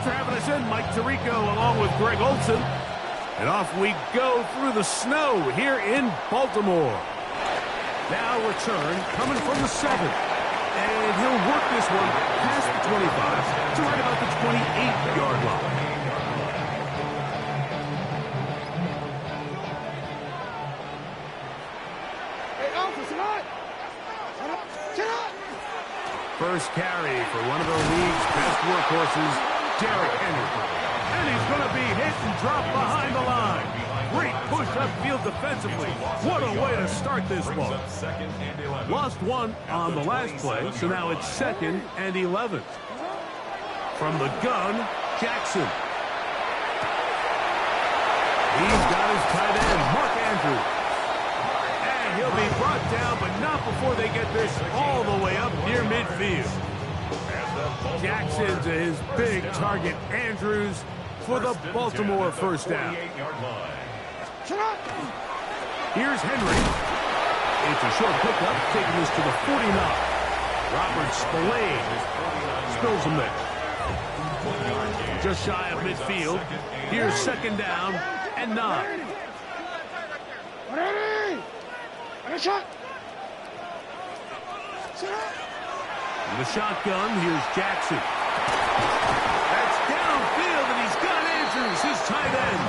Thanks for having us in, Mike Tirico, along with Greg Olson. And off we go through the snow here in Baltimore. Now return coming from the 7. And he'll work this one past the 25 to right about the 28-yard line. First carry for one of the league's best workhorses, Derrick Henry. And he's going to be hit and dropped behind the line. Great push upfield defensively. What a way to start this ball. Lost one on the last play, so now it's 2nd and 11. From the gun, Jackson. He's got his tight end, Mark Andrews. And he'll be brought down, but not before they get this all the way up near midfield. Jackson to his big target, Andrews, for the Baltimore first down. Here's Henry. It's a short pickup, taking this to the 49. Robert Spillane spills him there. Just shy of midfield. Here's 2nd down and 9. In the shotgun, here's Jackson. That's downfield, and he's got Andrews, his tight end.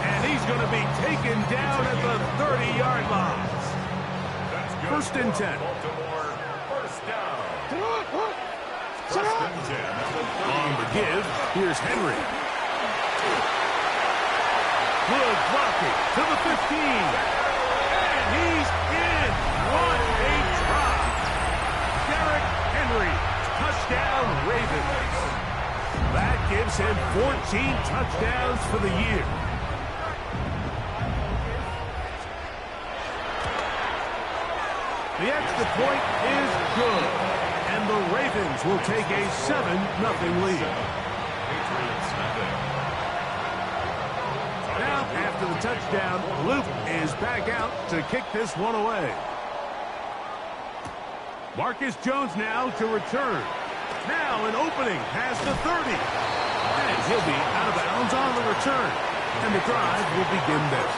And he's going to be taken down at the 30-yard line. 1st and 10. On the give, here's Henry. Good blocking to the 15. And he's in. What a drop. Derrick Henry, touchdown Ravens. That gives him 14 touchdowns for the year. The extra point is good, and the Ravens will take a 7-0 lead. Now, after the touchdown, Luke is back out to kick this one away. Marcus Jones now to return. Now an opening past the 30. And he'll be out of bounds on the return. And the drive will begin there.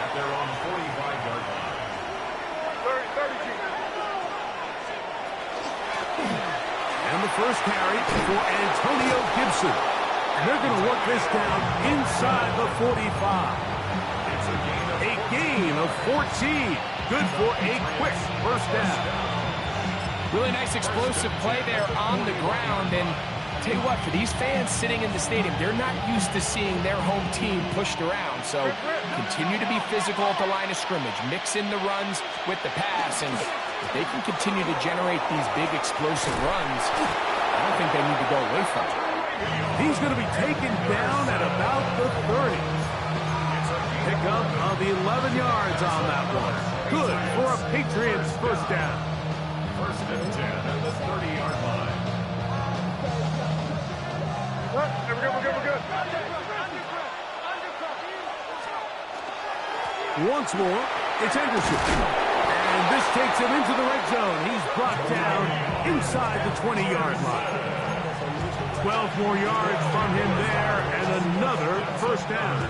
At their own 45-yard line. And the first carry for Antonio Gibson. And they're going to work this down inside the 45. It's a gain of 14. Good for a quick first down. Really nice explosive play there on the ground. And tell you what, for these fans sitting in the stadium, they're not used to seeing their home team pushed around. So continue to be physical at the line of scrimmage. Mix in the runs with the pass. And if they can continue to generate these big explosive runs, I don't think they need to go away from it. He's going to be taken down at about the 30. Pick up of 11 yards on that one. Good for a Patriots first down. 1st and 10 at the 30-yard line. We're good. Once more, it's Henderson. And this takes him into the red zone. He's brought down inside the 20-yard line. 12 more yards from him there, and another first down.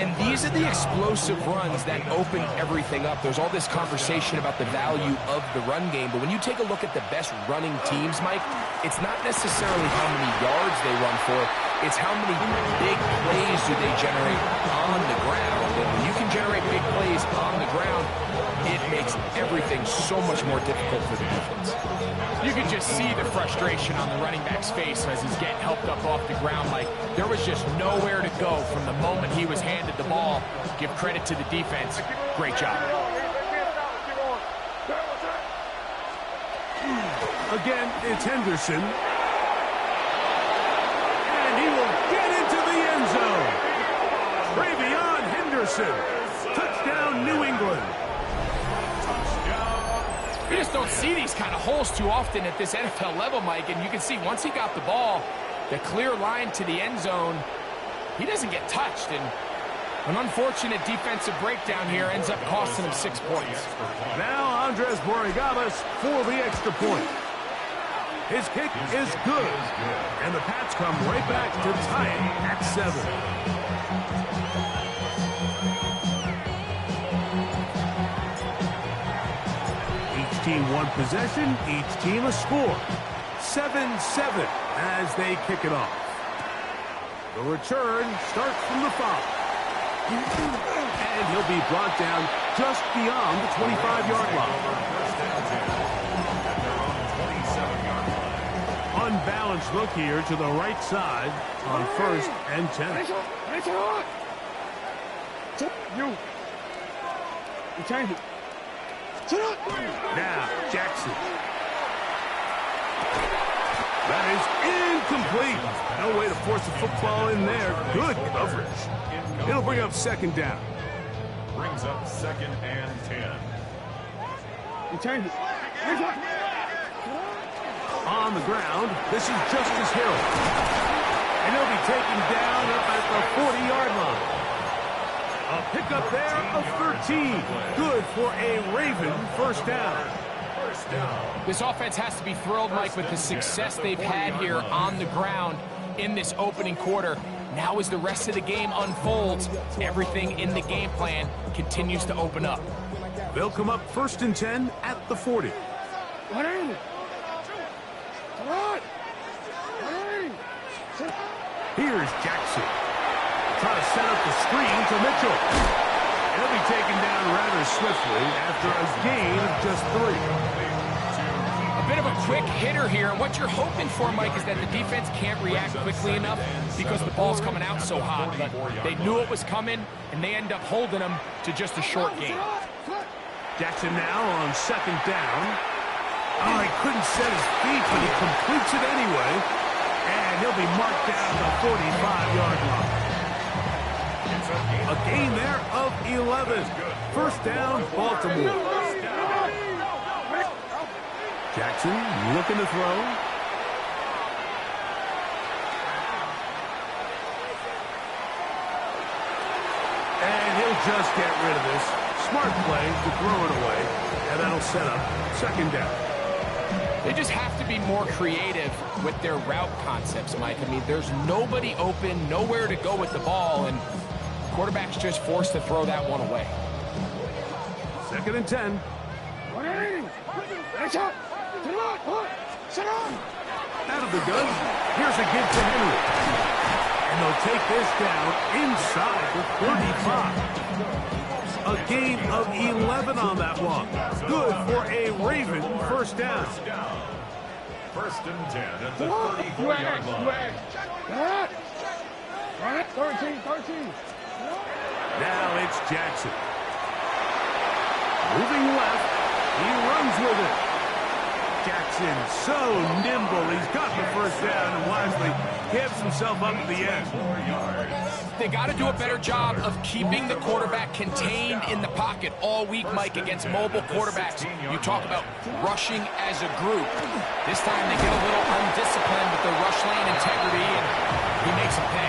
And these are the explosive runs that open everything up. There's all this conversation about the value of the run game, but when you take a look at the best running teams, Mike, it's not necessarily how many yards they run for, it's how many big plays do they generate on the ground. And when you can generate big plays on the ground, it makes everything so much more difficult for the defense. You can just see the frustration on the running back's face as he's getting helped up off the ground. Like, there was just nowhere to go from the moment he was handed the ball. Give credit to the defense. Great job. Again, it's Henderson. And he will get into the end zone. TreVeyon Henderson. Touchdown, New England. You just don't see these kind of holes too often at this NFL level, Mike. And you can see once he got the ball, the clear line to the end zone, he doesn't get touched. And an unfortunate defensive breakdown here ends up costing him 6 points. Now Andres Borregales for the extra point. His kick is good. And the Pats come right back to tie it at 7. Each team one possession, each team a score. 7-7 as they kick it off. The return starts from the 5. And he'll be brought down just beyond the 25-yard line. Unbalanced look here to the right side on 1st and 10. Now, Jackson. That is incomplete. No way to force the football in there. Good coverage. It'll bring up 2nd down. Brings up 2nd and 10. On the ground, this is Justice Hill. And he'll be taken down up at the 40-yard line. A pickup there of 13. Good for a Raven 1st down. This offense has to be thrilled, Mike, with the success they've had here on the ground in this opening quarter. Now as the rest of the game unfolds, everything in the game plan continues to open up. They'll come up 1st and 10 at the 40. Here's Jackson. Try to set up the screen to Mitchell. And he'll be taken down rather swiftly after a gain of just 3. A bit of a quick hitter here, and what you're hoping for, Mike, is that the defense can't react quickly enough because the ball's coming out so hot. But they knew it was coming, and they end up holding them to just a short gain. Jackson now on 2nd down. Oh, he couldn't set his feet, but he completes it anyway. And he'll be marked down the 45-yard line. A gain there of 11. 1st down, Baltimore. Jackson looking to throw. And he'll just get rid of this. Smart play to throw it away. And that'll set up 2nd down. They just have to be more creative with their route concepts, Mike. I mean, there's nobody open, nowhere to go with the ball, and quarterback's just forced to throw that one away. 2nd and 10. Out of the gun. Here's a give to Henry. And they'll take this down inside the 35. A gain of 11 on that one. Good for a Raven 1st down. 1st and 10 at the 34-yard line. Now it's Jackson. Moving left. He runs with it. Jackson so nimble. He's got the 1st down and wisely gives himself up at the end. They got to do a better job of keeping the quarterback contained in the pocket all week, Mike, against mobile quarterbacks. You talk about rushing as a group. This time they get a little undisciplined with their rush lane integrity, and he makes them pay.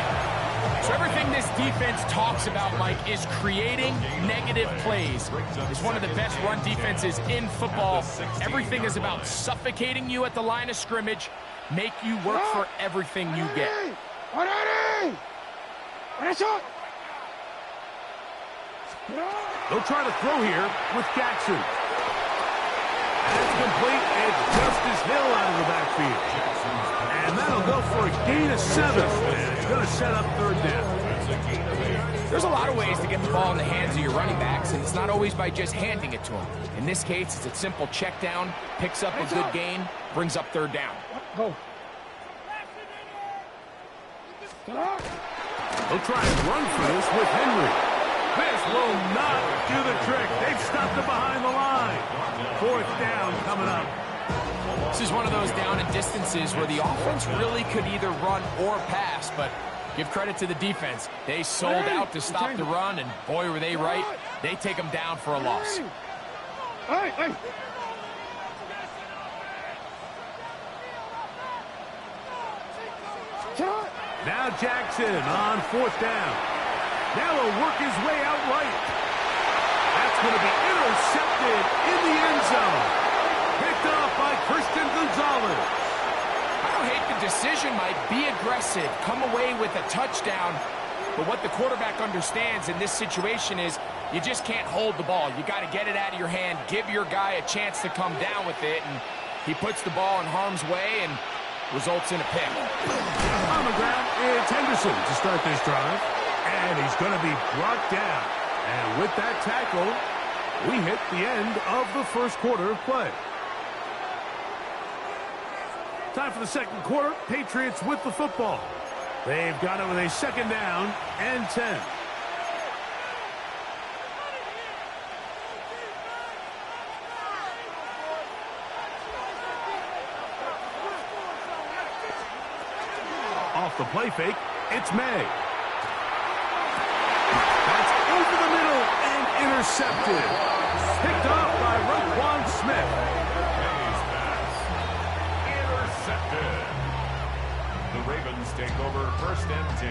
So everything this defense talks about, Mike, is creating negative plays. It's one of the best run defenses in football. Everything is about suffocating you at the line of scrimmage, make you work for everything you get. They'll try to throw here with Jackson. That's complete. It's Justice Hill out of the backfield. And that'll go for a gain of 7. And it's going to set up 3rd down. There's a lot of ways to get the ball in the hands of your running backs, and it's not always by just handing it to them. In this case, it's a simple check down, picks up a good gain, brings up 3rd down. They'll try and run for this with Henry. This will not do the trick. They've stopped it behind the line. 4th down coming up. This is one of those down and distances where the offense really could either run or pass, but give credit to the defense. They sold out to stop the run, and boy, were they right. They take them down for a loss. Now Jackson on 4th down. Now he'll work his way out right. That's going to be intercepted in the end zone. Picked off by Christian Gonzalez. decision, Mike. Be aggressive. Come away with a touchdown. But what the quarterback understands in this situation is you just can't hold the ball. You got to get it out of your hand, give your guy a chance to come down with it, and he puts the ball in harm's way and results in a pick. On the ground, it's Henderson to start this drive, and he's going to be brought down. And with that tackle, we hit the end of the first quarter of play. Time for the second quarter. Patriots with the football. They've got it with a second down and 10. Off the play fake, it's May. That's over the middle and intercepted. Picked up by Roquan Smith. May's pass. Intercepted. The Ravens take over first and 10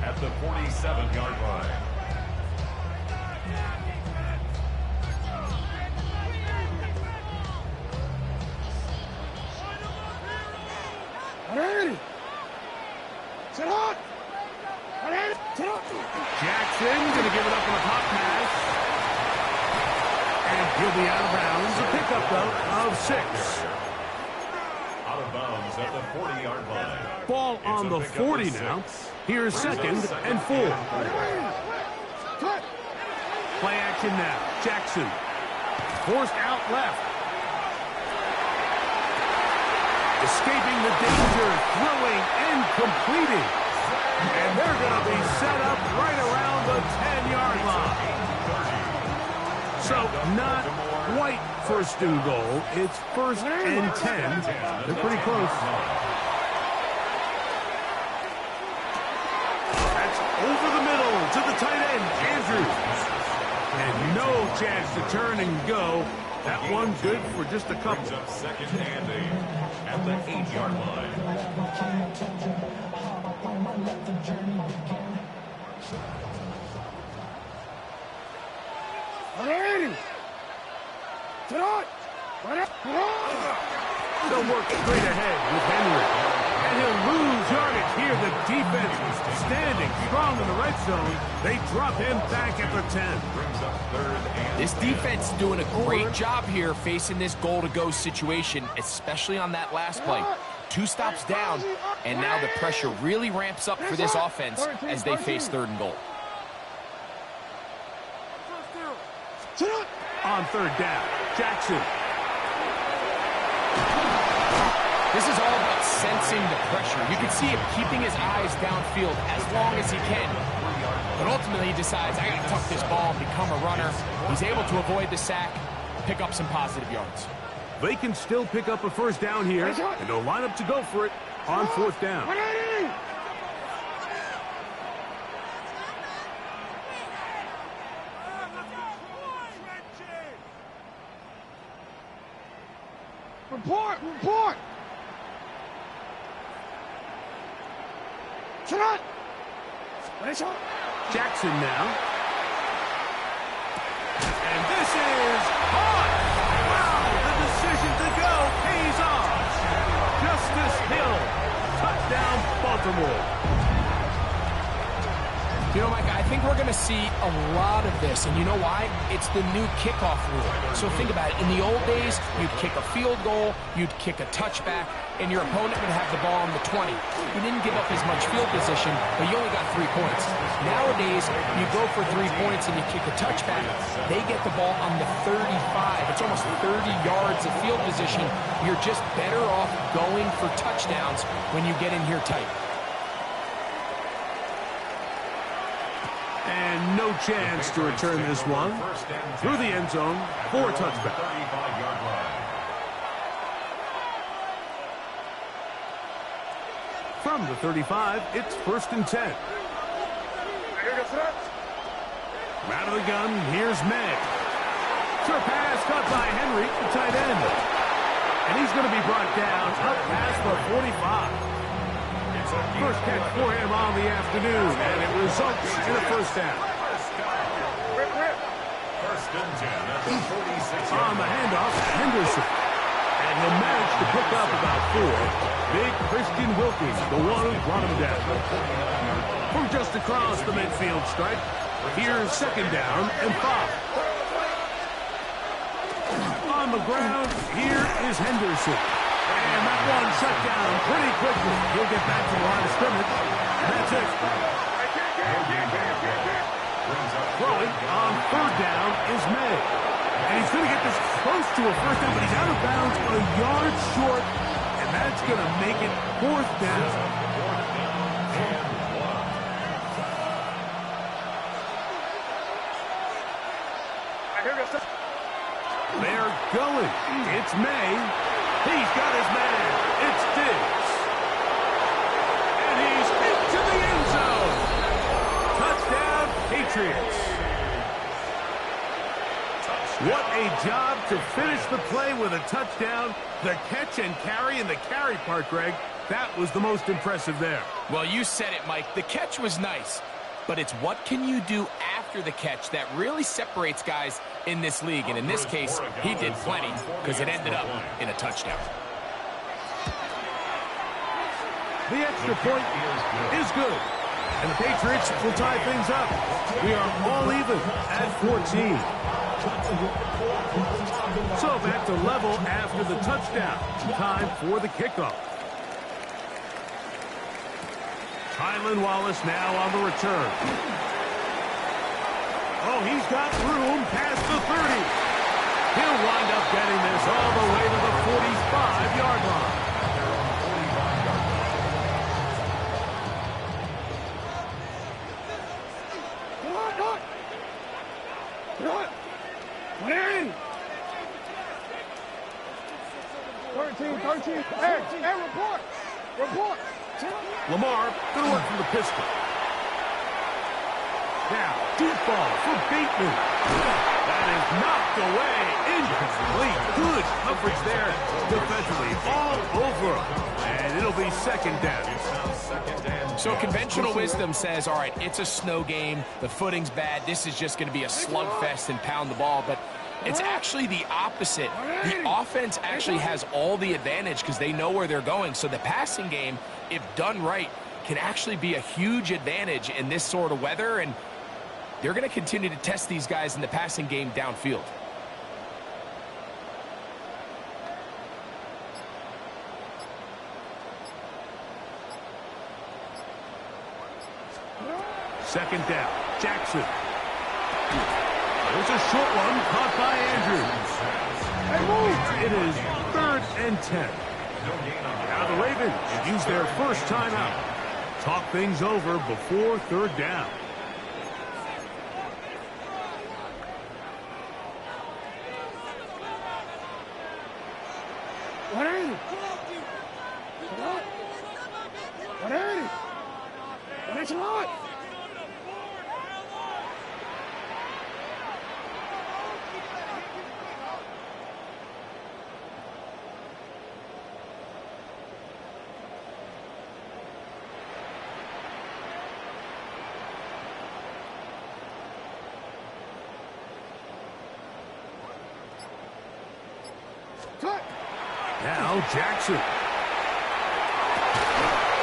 at the 47-yard line. Jackson going to give it up on the pop pass. And he'll be out of bounds. A pickup, though, of 6. Out of bounds at the 40-yard line. Ball on the 40 now. Here's second and 4. Play action now. Jackson. Forced out left. Escaping the danger. Throwing and completing. And they're going to be set up right around the 10-yard line. So not quite first and goal. It's first and 10. They're pretty close. That's over the middle to the tight end, Andrews. And no chance to turn and go. That one good for just a couple. Brings up second and 8 at the 8-yard line. They'll work straight ahead with Henry. And he'll lose yardage here. The defense standing strong in the red zone. They drop him back at the 10. Brings up third and This defense doing a great job here facing this goal-to-go situation, especially on that last play. 2 stops down, and now the pressure really ramps up for this offense as they face third and goal. On third down, Jackson. This is all about sensing the pressure. You can see him keeping his eyes downfield as long as he can. But ultimately he decides, I got to tuck this ball and become a runner. He's able to avoid the sack, pick up some positive yards. They can still pick up a first down here, and they'll line up to go for it on fourth down. Report! Jackson now. And this is caught! Wow, the decision to go pays off. Justice Hill, touchdown Baltimore. You know, Mike, I think we're going to see a lot of this, and you know why? It's the new kickoff rule. So think about it. In the old days, you'd kick a field goal, you'd kick a touchback, and your opponent would have the ball on the 20. You didn't give up as much field position, but you only got 3 points. Nowadays, you go for 3 points and you kick a touchback. They get the ball on the 35. It's almost 30 yards of field position. You're just better off going for touchdowns when you get in here tight. And no chance to return this one through the end zone for a touchback. 35-yard line. From the 35, it's first and 10. Out of the gun, here's May. Short pass caught by Henry, the tight end. And he's going to be brought down up past the 45. First catch for him on the afternoon, and it results in a first down. First and 10 at the 46. On the handoff, Henderson. And he'll manage to pick up about 4. Big Christian Wilkins, the one who brought him down. From just across the midfield stripe, here's second down and 5. On the ground, here is Henderson. And that one shut down pretty quickly. He'll get back to the line of scrimmage. That's it. Throwing on third down is May. And he's going to get this close to a first down, but he's out of bounds a yard short. And that's going to make it fourth down. They're going. It's May. He's got his man. It's Diggs. And he's into the end zone. Touchdown, Patriots. What a job to finish the play with a touchdown. The catch and carry, and the carry part, Greg, that was the most impressive there. Well, you said it, Mike. The catch was nice, but it's what can you do after the catch that really separates guys in this league. And in this case, he did plenty because it ended up in a touchdown. The extra point is good. And the Patriots will tie things up. We are all even at 14. So back to level after the touchdown. Time for the kickoff. Tylan Wallace now on the return. Oh, he's got room past the 30. He'll wind up getting this all the way to the 45-yard line. Hey, report. Lamar going to work from the pistol. Now, deep ball for Bateman. That is knocked away. Incomplete. Good coverage there defensively. All over. And it'll be second down. So conventional wisdom says, all right, it's a snow game. The footing's bad. This is just going to be a slugfest and pound the ball. But it's actually the opposite. The offense actually has all the advantage because they know where they're going. So the passing game, if done right, can actually be a huge advantage in this sort of weather. And they're going to continue to test these guys in the passing game downfield. Second down. Jackson. There's a short one caught by Andrews. It is 3rd and 10. Now the Ravens use their first timeout. Talk things over before third down. Now Jackson.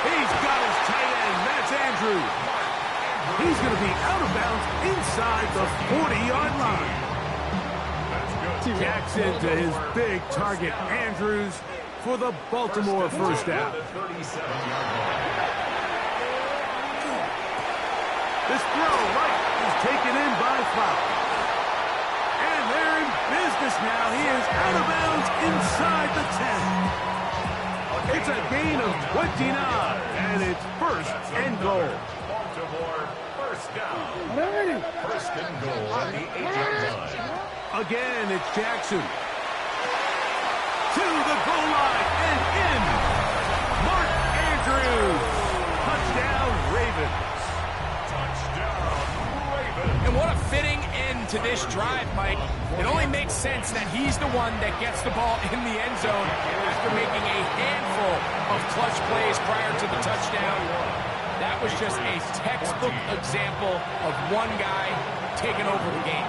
He's got his tight end. That's Andrews. He's going to be out of bounds inside the 40-yard line. Jackson to his big target, Andrews, for the Baltimore first down. This throw right is taken in by Flowers. And they're in business now. He is out of bounds inside the 10. It's a gain of 29, and it's 1st and goal. Baltimore, first down. First and goal on the 8-yard line. Again, it's Jackson. To the goal line and in. Mark Andrews. Touchdown, Ravens. Touchdown, Ravens. And what a fitting end to this drive, Mike. It only makes sense that he's the one that gets the ball in the end zone after making a handful of clutch plays prior to the touchdown. That was just a textbook example of one guy taking over the game.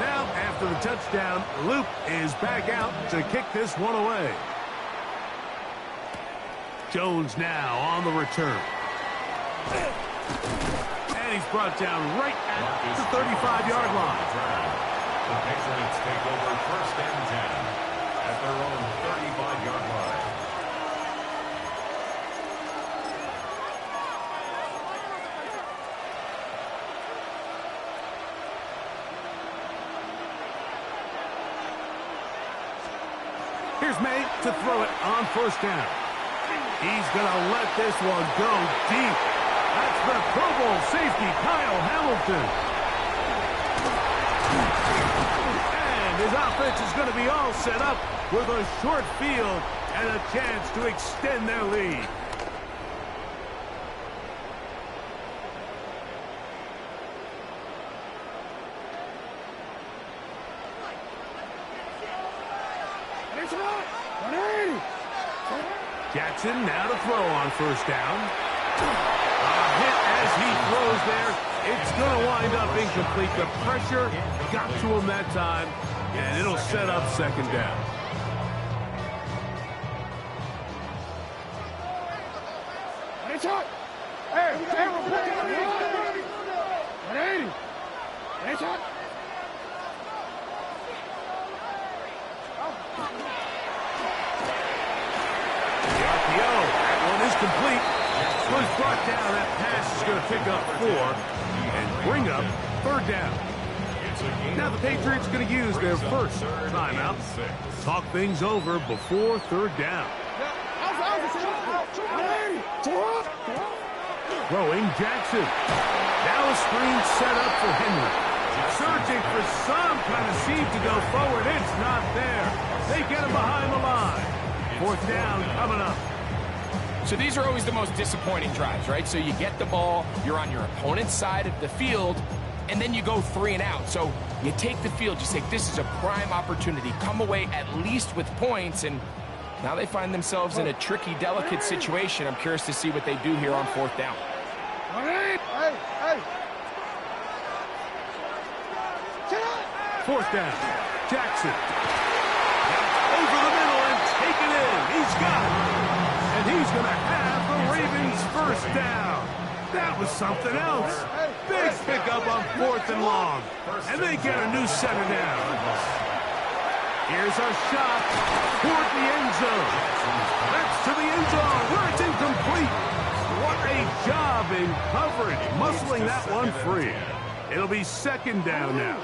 Now, after the touchdown, Luke is back out to kick this one away. Jones now on the return. And he's brought down right at the 35-yard line. The Patriots take over 1st and 10 at their own 35-yard line. Here's May to throw it on 1st down. He's going to let this one go deep. That's the Pro Bowl safety, Kyle Hamilton. And his offense is going to be all set up with a short field and a chance to extend their lead. Jackson now to throw on 1st down. A hit as he throws there. It's going to wind up incomplete. The pressure got to him that time, and it'll set up 2nd down. Complete. Was brought down. That pass is going to pick up 4 and bring up 3rd down. Now the Patriots going to use their first timeout. Talk things over before 3rd down. Throwing Jackson. Now a screen set up for Henry. Searching for some kind of seam to go forward. It's not there. They get him behind the line. 4th down coming up. So these are always the most disappointing drives, right? So you get the ball, you're on your opponent's side of the field, and then you go 3 and out. So you take the field, you say, this is a prime opportunity. Come away at least with points, and now they find themselves in a tricky, delicate situation. I'm curious to see what they do here on 4th down. Hey! 4th down. Jackson. Over the middle and take it in. He's got it. And he's going to have the Ravens 1st down. That was something else. Big pickup on 4th and long. And they get a new center down. Here's a shot toward the end zone. That's to the end zone where it's incomplete. What a job in coverage, muscling that one free. It'll be 2nd down now.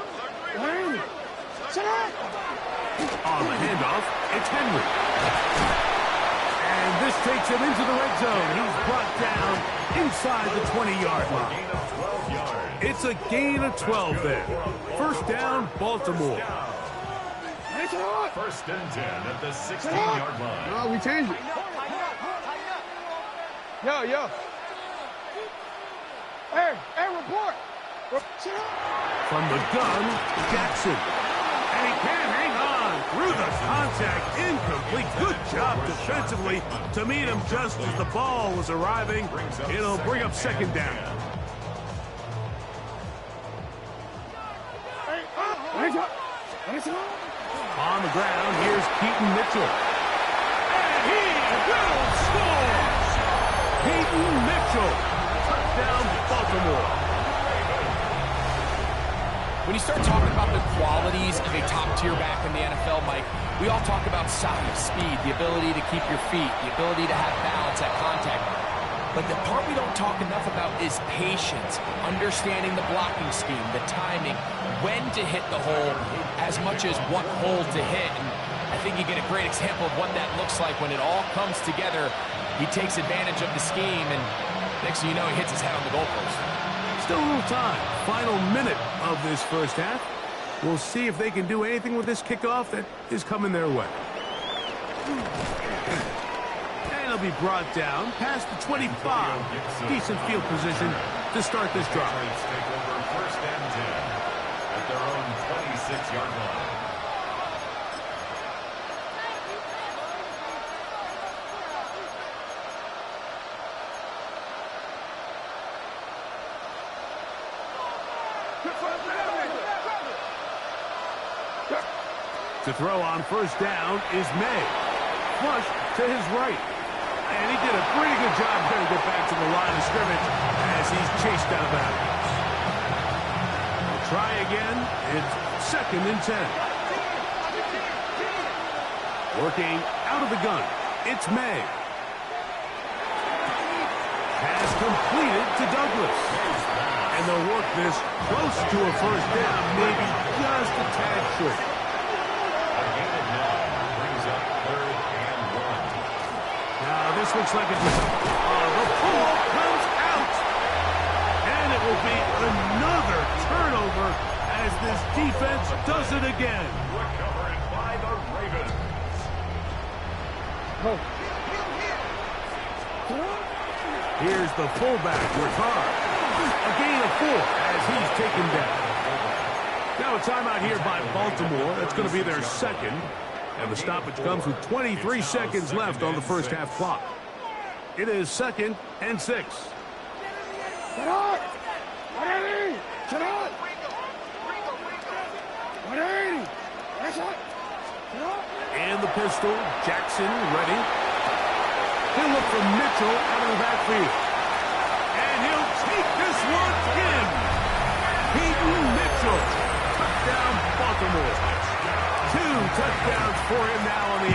On the handoff, it's Henry. And this takes him into the red zone. He's brought down inside the 20-yard line. It's a gain of 12 there. 1st down, Baltimore. 1st and 10 at the 16-yard line. No, we changed it. Yo. Hey, report. From the gun, Jackson. And he can't hang on through the contact. Incomplete. Good job defensively to meet him just as the ball was arriving. It'll bring up 2nd down. On the ground, here's Keaton Mitchell. And he will score! Keaton Mitchell. Touchdown, Baltimore. When you start talking about the qualities of a top-tier back in the NFL, Mike, we all talk about size, speed, the ability to keep your feet, the ability to have balance at contact. But the part we don't talk enough about is patience, understanding the blocking scheme, the timing, when to hit the hole, as much as what hole to hit. And I think you get a great example of what that looks like when it all comes together. He takes advantage of the scheme, and next thing you know, he hits his head on the goalpost. Still a little time. Final minute of this 1st half. We'll see if they can do anything with this kickoff that is coming their way. And it'll be brought down past the 25. Decent field position to start this drive. Take over 1st and 10 at their own 26-yard line. To throw on 1st down is May. Flush to his right. And he did a pretty good job there to get back to the line of scrimmage as he's chased out of bounds. We'll try again. It's 2nd and 10. Working out of the gun. It's May. Pass completed to Douglas. And they'll work this close to a first down, maybe just a tad short. A gain of 9 brings up 3rd and 1. Now this looks like the pull comes out. And it will be another turnover as this defense does it again. Recovered by the Ravens. Here's the fullback, Ricard. A gain of 4 as he's taken down. Now a timeout here by Baltimore. That's going to be their 2nd. And the stoppage comes with 23 seconds left on the first half clock. It is 2nd and 6. Get out! 180! Get out! 180! That's it! Get out! And the pistol, Jackson ready. He'll look for Mitchell out of the backfield. And he'll take this one in. Peyton Mitchell. Touchdown, Baltimore. 2 touchdowns for him now on the